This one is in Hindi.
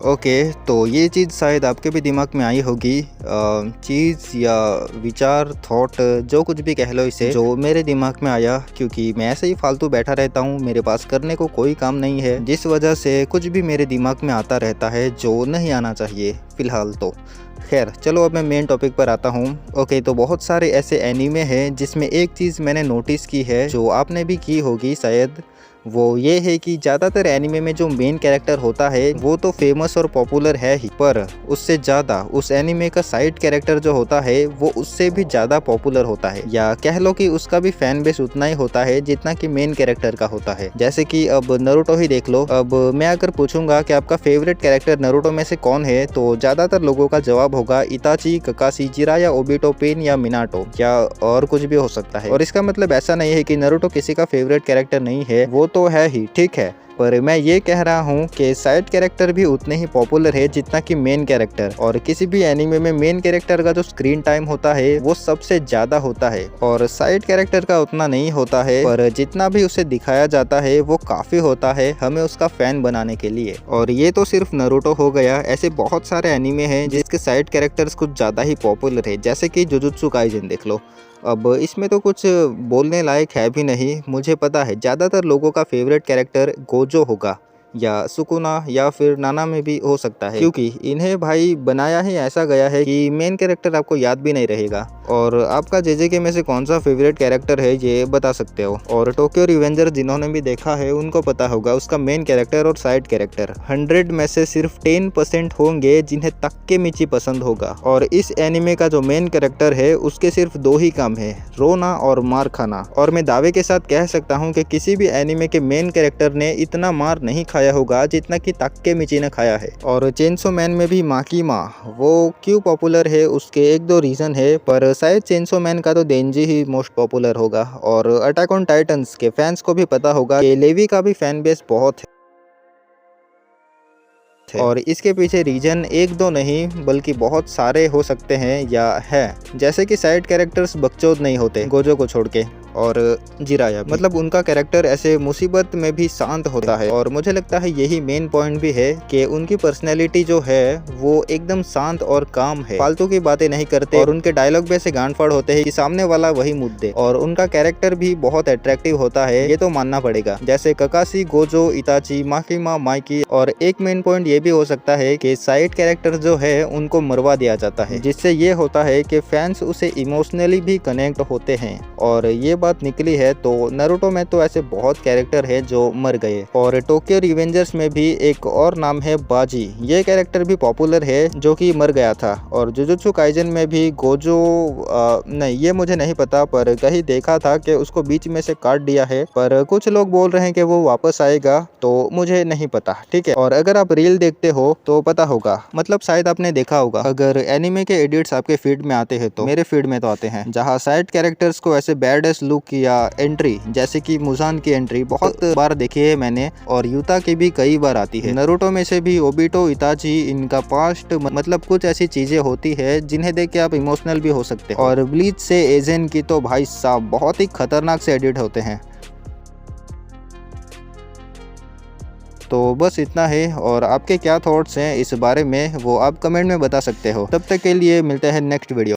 ओके, तो ये चीज़ शायद आपके भी दिमाग में आई होगी। चीज़ या विचार, थॉट, जो कुछ भी कह लो इसे, जो मेरे दिमाग में आया क्योंकि मैं ऐसे ही फालतू बैठा रहता हूँ, मेरे पास करने को कोई काम नहीं है, जिस वजह से कुछ भी मेरे दिमाग में आता रहता है जो नहीं आना चाहिए फ़िलहाल तो। खैर चलो, अब मैं मेन टॉपिक पर आता हूँ। ओके, तो बहुत सारे ऐसे एनीमे हैं जिसमें एक चीज़ मैंने नोटिस की है जो आपने भी की होगी शायद, वो ये है कि ज़्यादातर एनीमे में जो मेन कैरेक्टर होता है वो तो फेमस और पॉपुलर है ही, पर उससे ज़्यादा उस एनीमे का साइड कैरेक्टर जो होता है वो उससे भी ज़्यादा पॉपुलर होता है, या कह लो कि उसका भी फैन बेस उतना ही होता है जितना कि मेन कैरेक्टर का होता है। जैसे कि अब नारुतो ही देख लो। अब मैं अगर पूछूंगा कि आपका फेवरेट कैरेक्टर नारुतो में से कौन है, तो ज़्यादातर लोगों का जवाब होगा इताची, ककाशी, जिराया, ओबिटो, पेन या मिनाटो, या और कुछ भी हो सकता है। और इसका मतलब ऐसा नहीं है कि नारुतो किसी का फेवरेट कैरेक्टर नहीं है, वो तो है ही, ठीक है, पर मैं ये कह रहा हूँ कि साइड कैरेक्टर भी उतने ही पॉपुलर है जितना कि मेन कैरेक्टर। और किसी भी एनीमे में मेन कैरेक्टर का जो स्क्रीन टाइम होता है वो सबसे ज़्यादा होता है और साइड कैरेक्टर का उतना नहीं होता है, पर जितना भी उसे दिखाया जाता है वो काफ़ी होता है हमें उसका फ़ैन बनाने के लिए। और ये तो सिर्फ नारुतो हो गया, ऐसे बहुत सारे एनीमे हैं जिसके साइड कैरेक्टर्स कुछ ज़्यादा ही पॉपुलर है, जैसे कि जुजुत्सु काइसेन देख लो। अब इसमें तो कुछ बोलने लायक है भी नहीं, मुझे पता है ज़्यादातर लोगों का फेवरेट कैरेक्टर गोजो होगा, या सुकुना, या फिर नाना में भी हो सकता है, क्योंकि इन्हें भाई बनाया ही ऐसा गया है कि मेन कैरेक्टर आपको याद भी नहीं रहेगा। और आपका जेजेके में से कौन सा फेवरेट कैरेक्टर है ये बता सकते हो। और टोक्यो रिवेंजर जिन्होंने भी देखा है उनको पता होगा उसका मेन कैरेक्टर और साइड कैरेक्टर 100 में से सिर्फ 10% होंगे जिन्हें ताकेमिची पसंद होगा। और इस एनिमे का जो मेन कैरेक्टर है उसके सिर्फ 2 ही काम है, रोना और मार खाना। और मैं दावे के साथ कह सकता हूँ कि किसी भी एनिमे के मेन कैरेक्टर ने इतना मार नहीं खाया होगा जितना कि ताकेमिची ने खाया है। और चेंसो मैन में भी माकीमा, वो क्यों पॉपुलर है उसके 1-2 रीज़न है, पर शायद चेंसो मैन का तो देंजी ही मोस्ट पॉपुलर होगा। और अटैक ऑन टाइटन्स के फैंस को भी पता होगा कि लेवी का भी फैन बेस बहुत है, और इसके पीछे रीजन 1-2 नहीं बल्कि बहुत सारे हो सकते हैं या है, जैसे कि साइड कैरेक्टर्स बकचोद नहीं होते गोजो को छोड़ के, और जिराया मतलब उनका कैरेक्टर ऐसे मुसीबत में भी शांत होता है। और मुझे लगता है यही मेन पॉइंट भी है कि उनकी पर्सनैलिटी जो है वो एकदम शांत और काम है, फालतू की बातें नहीं करते, और उनके डायलॉग भी ऐसे गांड-फाड़ होते हैं कि सामने वाला वही मुद्दे। और उनका कैरेक्टर भी बहुत अट्रैक्टिव होता है, ये तो मानना पड़ेगा, जैसे ककाशी, गोजो, इताची, माकीमा, माइकी। और एक मेन पॉइंट ये भी हो सकता है कि साइड कैरेक्टर जो है उनको मरवा दिया जाता है, जिससे ये होता है कि फैंस उसे इमोशनली भी कनेक्ट होते हैं। और ये बात निकली है तो नारुतो में तो ऐसे बहुत कैरेक्टर है जो मर गए। और टोक्यो रिवेंजर्स में भी एक और नाम है बाजी, ये कैरेक्टर भी पॉपुलर है जो कि मर गया था। और जुजुत्सु काइसेन में भी गोजो, नहीं ये मुझे नहीं पता, पर कहीं देखा था कि उसको बीच में से काट दिया है, पर कुछ लोग बोल रहे हैं कि वो वापस आएगा, तो मुझे नहीं पता, ठीक है। और अगर आप रील देखते हो तो पता होगा, मतलब शायद आपने देखा होगा, अगर एनिमे के एडिट्स आपके फीड में आते हैं, तो मेरे फीड में तो आते हैं, जहाँ साइड कैरेक्टर्स को ऐसे बैडेस्ट लुक या एंट्री, जैसे कि मुजान की एंट्री बहुत बार देखी है मैंने, और यूता की भी कई बार आती है। नारुतो में से भी ओबिटो, इताची, इनका पास्ट, मतलब कुछ ऐसी चीजें होती है जिन्हें देख के आप इमोशनल भी हो सकते हैं। और ब्लीच से एजेन की तो भाई साहब बहुत ही खतरनाक से एडिट होते हैं। तो बस इतना है, और आपके क्या थॉट्स हैं इस बारे में वो आप कमेंट में बता सकते हो। तब तक के लिए मिलते हैं नेक्स्ट वीडियो।